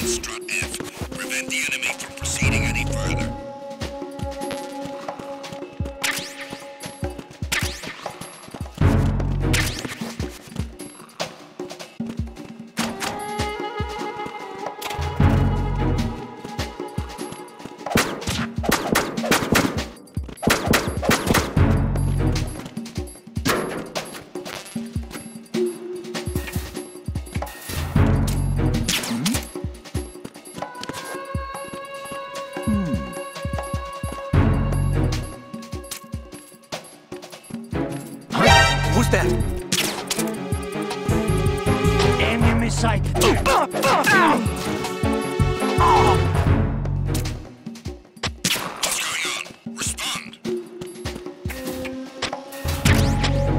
Strut F. Prevent the enemy from proceeding any further. Who's that? Enemy sighted. What's going on? Respond.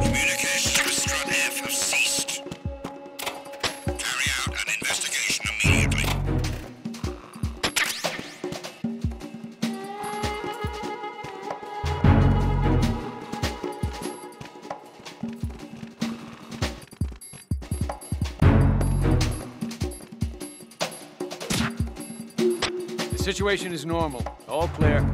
Communications with Strut F have ceased. Carry out an investigation immediately. The situation is normal. All clear.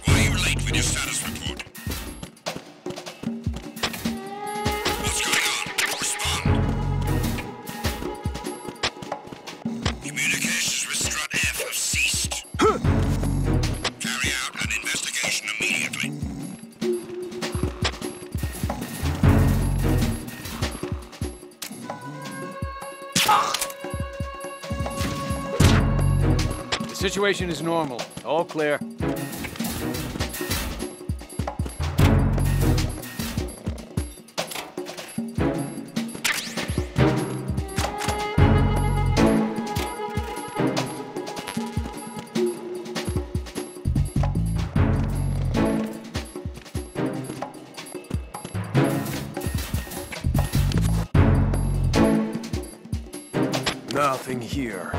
Why are you late with your status report? What's going on? Respond. Communications with Strut F have ceased. Carry out an investigation immediately. The situation is normal. All clear. Nothing here.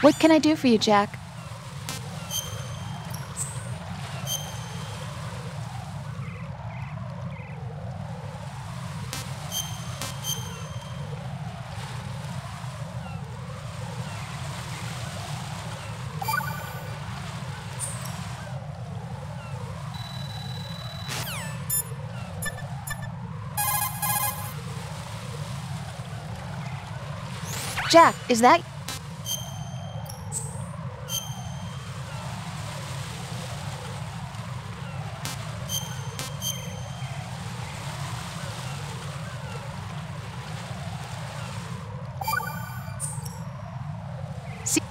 What can I do for you, Jack? Jack, is that... See...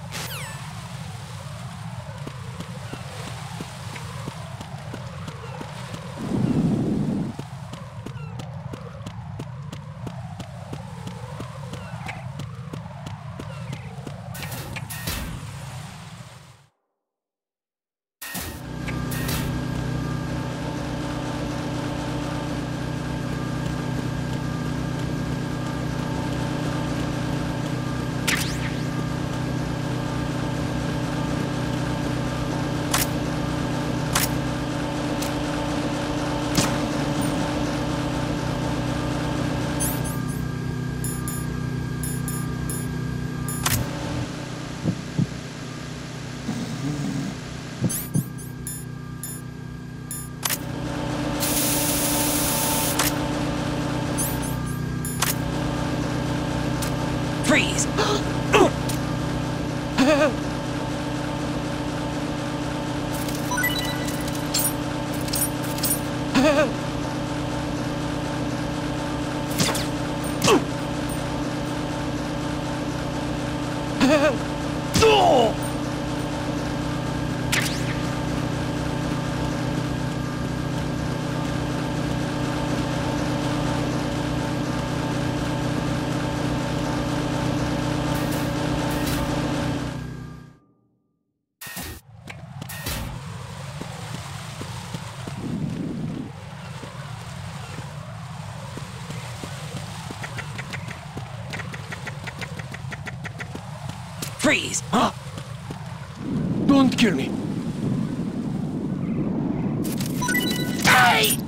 Freeze! Freeze! Huh? Don't kill me. Hey!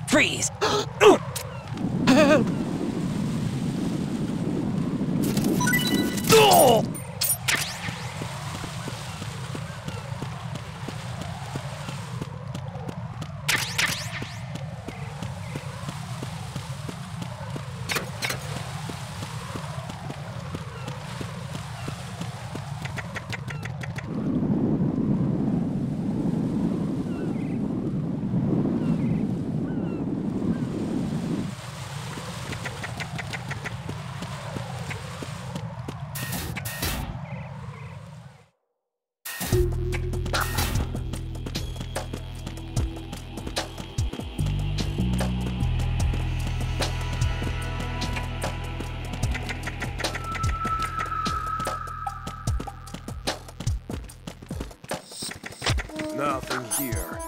Freeze! Nothing here.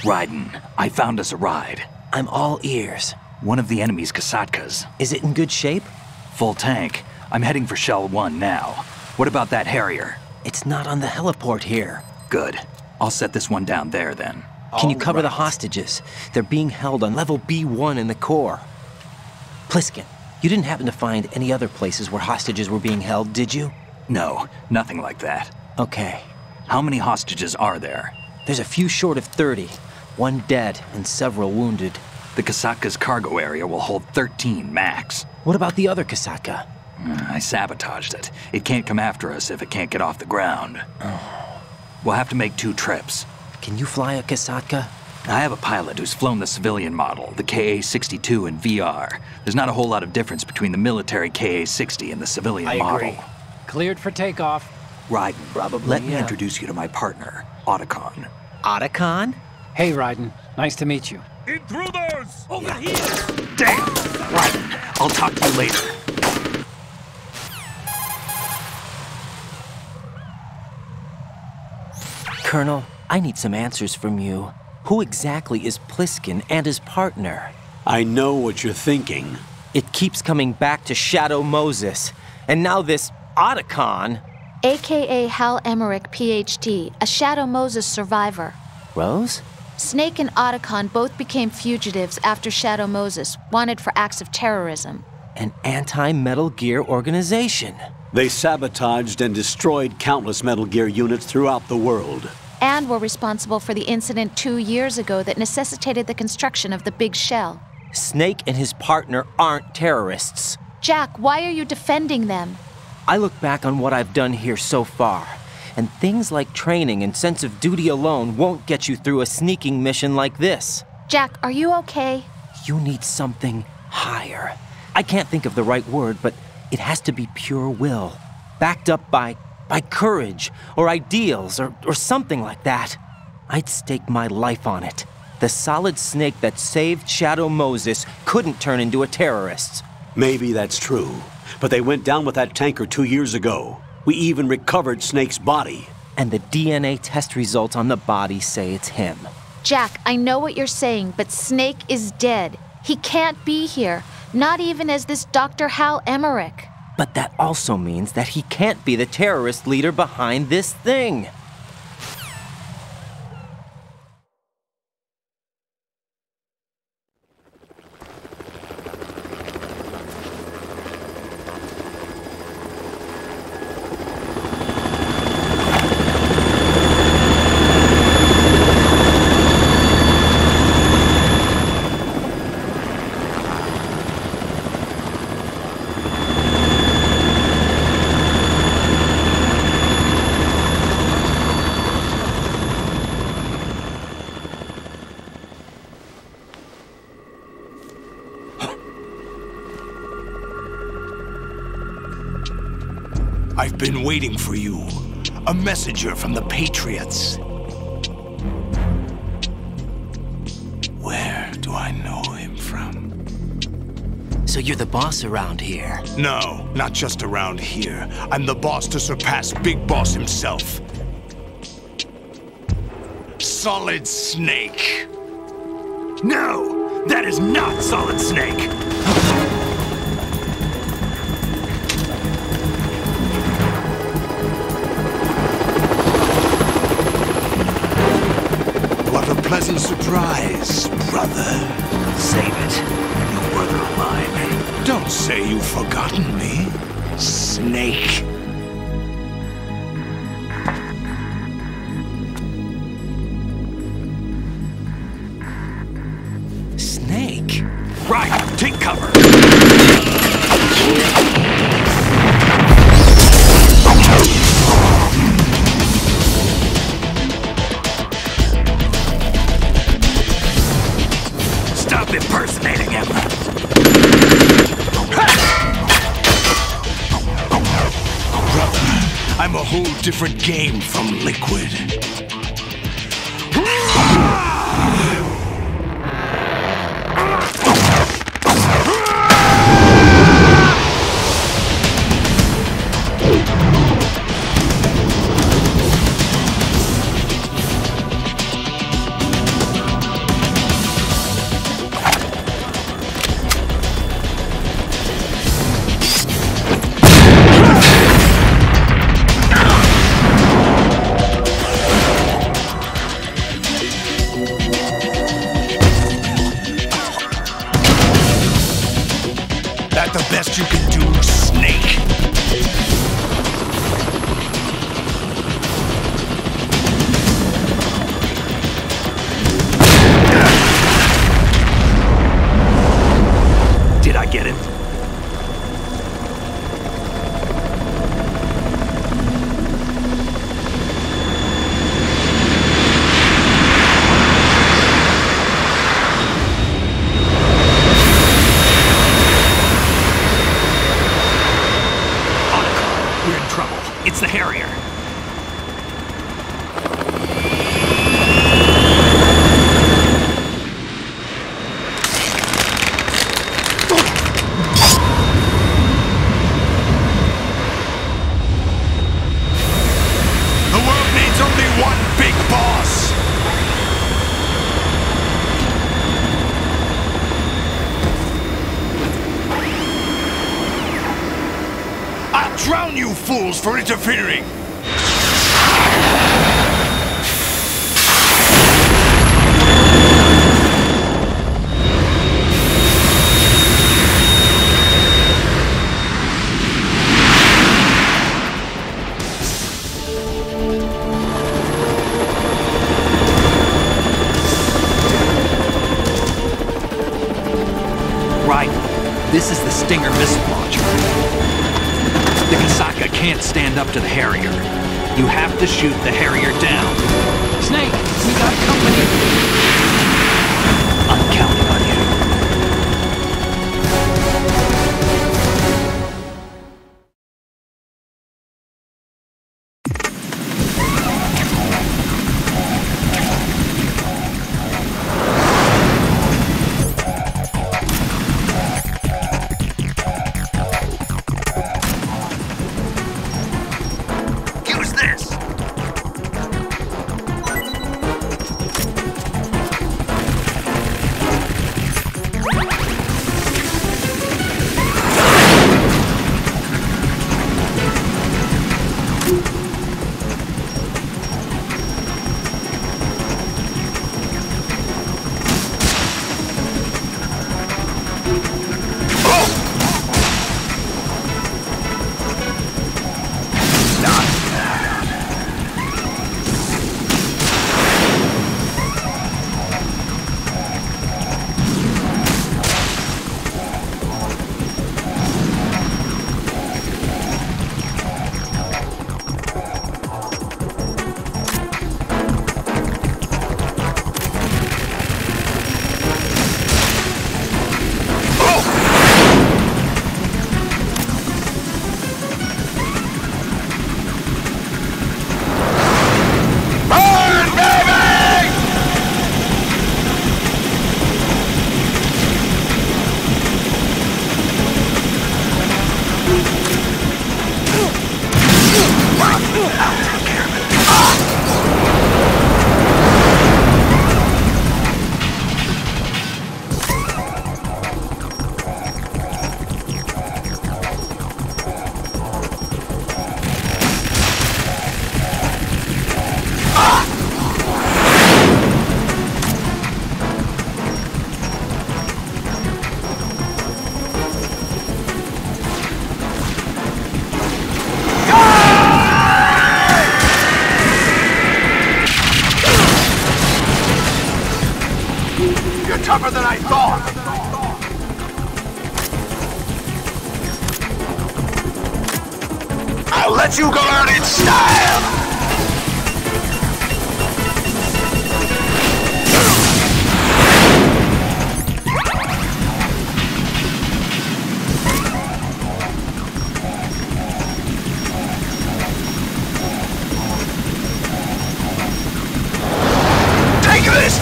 Raiden, I found us a ride. I'm all ears. One of the enemy's Kasatkas. Is it in good shape? Full tank. I'm heading for Shell 1 now. What about that Harrier? It's not on the heliport here. Good. I'll set this one down there then. Can you cover the hostages? They're being held on level B1 in the core. Pliskin, you didn't happen to find any other places where hostages were being held, did you? No, nothing like that. Okay. How many hostages are there? There's a few short of 30. One dead and several wounded. The Kasatka's cargo area will hold 13 max. What about the other Kasaka? I sabotaged it. It can't come after us if it can't get off the ground. We'll have to make 2 trips. Can you fly a Kasaka? I have a pilot who's flown the civilian model, the KA-62 in VR. There's not a whole lot of difference between the military KA-60 and the civilian model. Agree. Cleared for takeoff. Raiden, Probably, let me yeah. introduce you to my partner, Otacon. Otacon? Hey, Raiden. Nice to meet you. Intruders! Over here! Damn! Raiden, I'll talk to you later. Colonel, I need some answers from you. Who exactly is Pliskin and his partner? I know what you're thinking. It keeps coming back to Shadow Moses. And now this Otacon. AKA Hal Emmerich, PhD, a Shadow Moses survivor. Rose? Snake and Otacon both became fugitives after Shadow Moses, wanted for acts of terrorism. An anti-Metal Gear organization. They sabotaged and destroyed countless Metal Gear units throughout the world. And were responsible for the incident 2 years ago that necessitated the construction of the Big Shell. Snake and his partner aren't terrorists. Jack, why are you defending them? I look back on what I've done here so far, and things like training and sense of duty alone won't get you through a sneaking mission like this. Jack, are you okay? You need something higher. I can't think of the right word, but it has to be pure will, backed up by courage or ideals or something like that. I'd stake my life on it. The solid Snake that saved Shadow Moses couldn't turn into a terrorist. Maybe that's true, but they went down with that tanker 2 years ago. We even recovered Snake's body. And the DNA test results on the body say it's him. Jack, I know what you're saying, but Snake is dead. He can't be here, not even as this Dr. Hal Emmerich. But that also means that he can't be the terrorist leader behind this thing. I've been waiting for you. A messenger from the Patriots. Where do I know him from? So you're the boss around here? No, not just around here. I'm the boss to surpass Big Boss himself. Solid Snake. No! That is not Solid Snake! What a pleasant surprise, brother. Save it. A new brother of mine. Don't say you've forgotten me, Snake. Snake? Right, take cover! Stop impersonating him! Brother, I'm a whole different game from Liquid. That the best you can do, Snake? Did I get it? We're in trouble. It's the Harrier. The world needs only one big boss! I'll drown you fools for interfering! Right. This is the Stinger missile launcher. The Kasaka can't stand up to the Harrier. You have to shoot the Harrier down. Snake, we got company. I'm counting on you. Use this! You're tougher than I thought! I'll let you go out in style! Take this!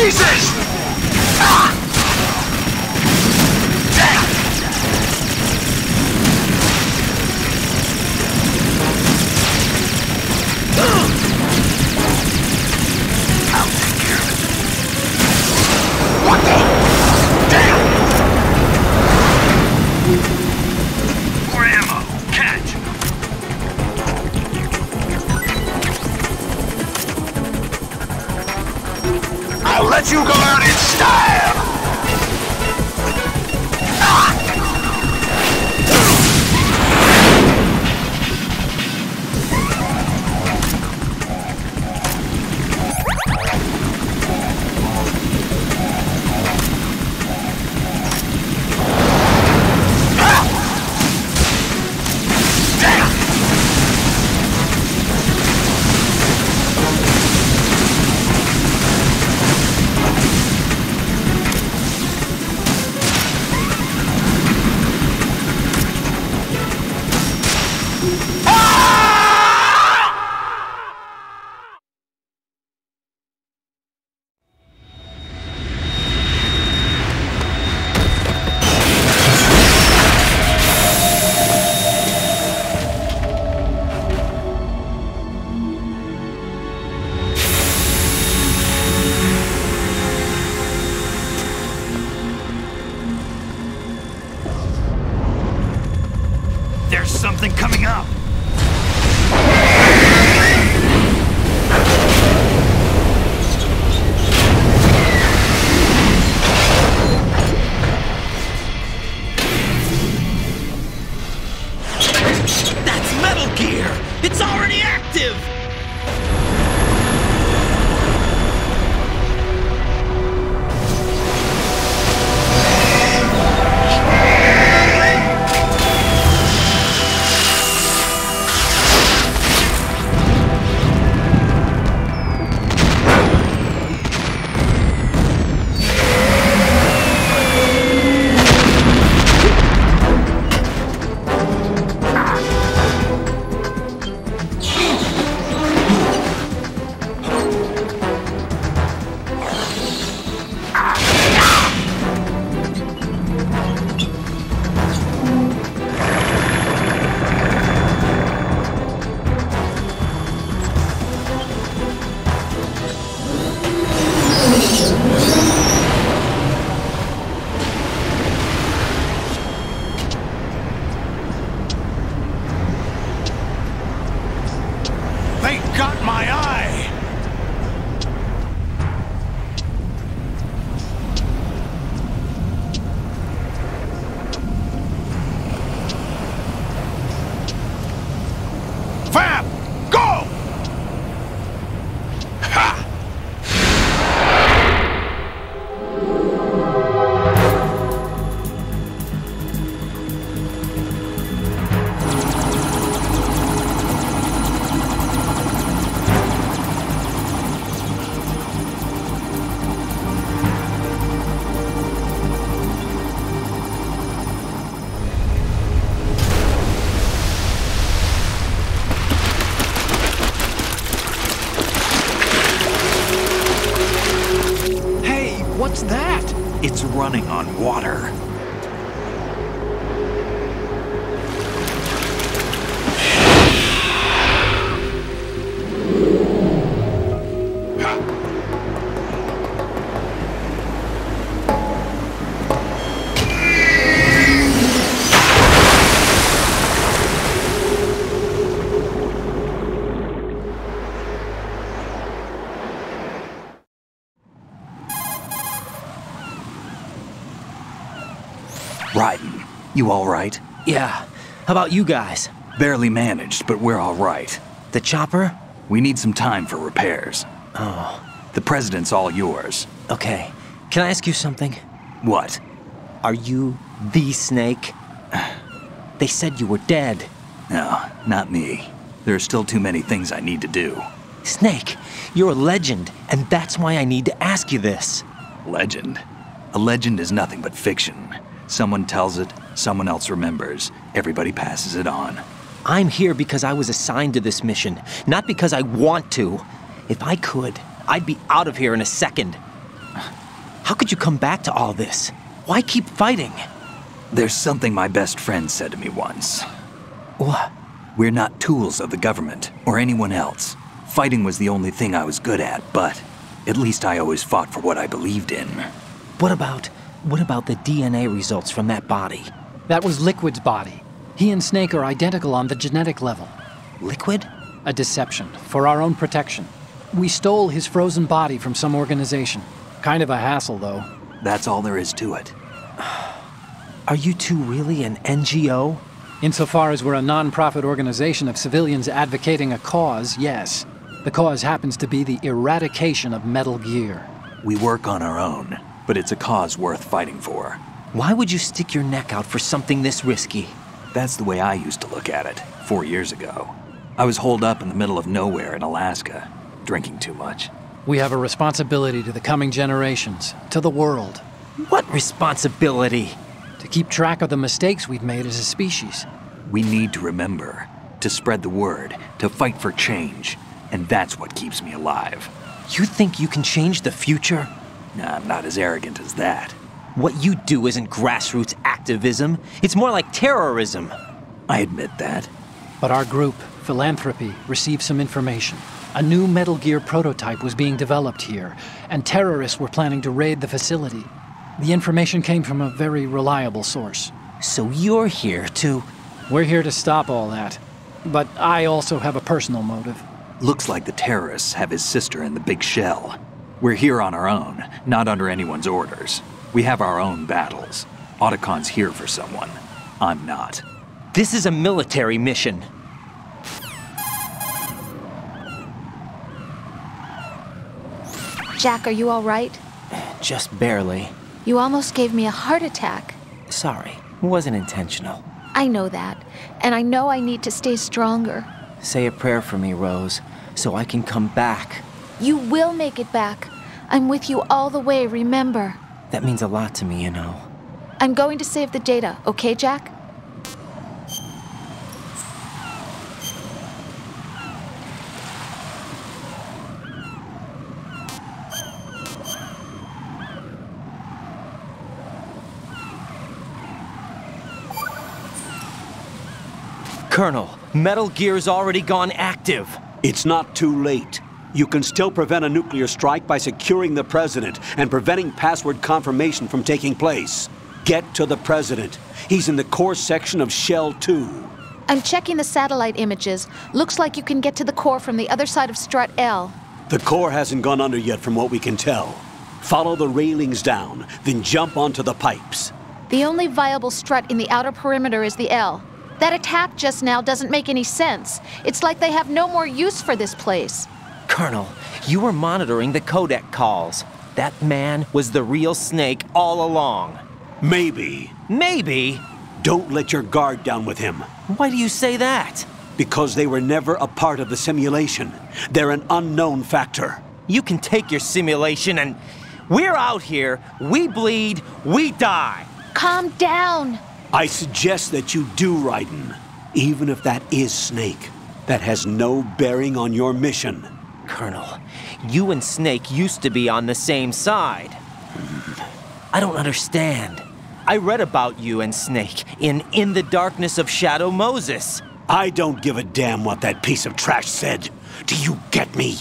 pieces! Ah! I'll take care of it. What the? Damn! More ammo. Catch! I'll let you go out in style! Ah! There's something coming up! That's Metal Gear! It's already active! They got my eye! Fab! Go! Ha! What's that? It's running on water. Raiden, you all right? Yeah. How about you guys? Barely managed, but we're all right. The chopper? We need some time for repairs. Oh. The president's all yours. Okay. Can I ask you something? What? Are you the Snake? They said you were dead. No, not me. There are still too many things I need to do. Snake, you're a legend, and that's why I need to ask you this. Legend? A legend is nothing but fiction. Someone tells it, someone else remembers. Everybody passes it on. I'm here because I was assigned to this mission, not because I want to. If I could, I'd be out of here in a second. How could you come back to all this? Why keep fighting? There's something my best friend said to me once. What? We're not tools of the government or anyone else. Fighting was the only thing I was good at, but at least I always fought for what I believed in. What about the DNA results from that body? That was Liquid's body. He and Snake are identical on the genetic level. Liquid? A deception, for our own protection. We stole his frozen body from some organization. Kind of a hassle, though. That's all there is to it. Are you two really an NGO? Insofar as we're a non-profit organization of civilians advocating a cause, yes. The cause happens to be the eradication of Metal Gear. We work on our own, but it's a cause worth fighting for. Why would you stick your neck out for something this risky? That's the way I used to look at it 4 years ago. I was holed up in the middle of nowhere in Alaska, drinking too much. We have a responsibility to the coming generations, to the world. What responsibility? To keep track of the mistakes we've made as a species. We need to remember, to spread the word, to fight for change, and that's what keeps me alive. You think you can change the future? Nah, I'm not as arrogant as that. What you do isn't grassroots activism. It's more like terrorism. I admit that. But our group, Philanthropy, received some information. A new Metal Gear prototype was being developed here, and terrorists were planning to raid the facility. The information came from a very reliable source. So you're here to... We're here to stop all that. But I also have a personal motive. Looks like the terrorists have his sister in the big shell. We're here on our own, not under anyone's orders. We have our own battles. Otacon's here for someone. I'm not. This is a military mission. Jack, are you all right? Just barely. You almost gave me a heart attack. Sorry, it wasn't intentional. I know that, and I know I need to stay stronger. Say a prayer for me, Rose, so I can come back. You will make it back. I'm with you all the way, remember? That means a lot to me, you know. I'm going to save the data, okay, Jack? Colonel, Metal Gear's already gone active. It's not too late. You can still prevent a nuclear strike by securing the President and preventing password confirmation from taking place. Get to the President. He's in the core section of Shell 2. I'm checking the satellite images. Looks like you can get to the core from the other side of Strut L. The core hasn't gone under yet from what we can tell. Follow the railings down, then jump onto the pipes. The only viable strut in the outer perimeter is the L. That attack just now doesn't make any sense. It's like they have no more use for this place. Colonel, you were monitoring the codec calls. That man was the real Snake all along. Maybe. Maybe? Don't let your guard down with him. Why do you say that? Because they were never a part of the simulation. They're an unknown factor. You can take your simulation and... We're out here, we bleed, we die. Calm down. I suggest that you do, Raiden. Even if that is Snake, that has no bearing on your mission. Colonel, you and Snake used to be on the same side. I don't understand. I read about you and Snake in the Darkness of Shadow Moses. I don't give a damn what that piece of trash said. Do you get me?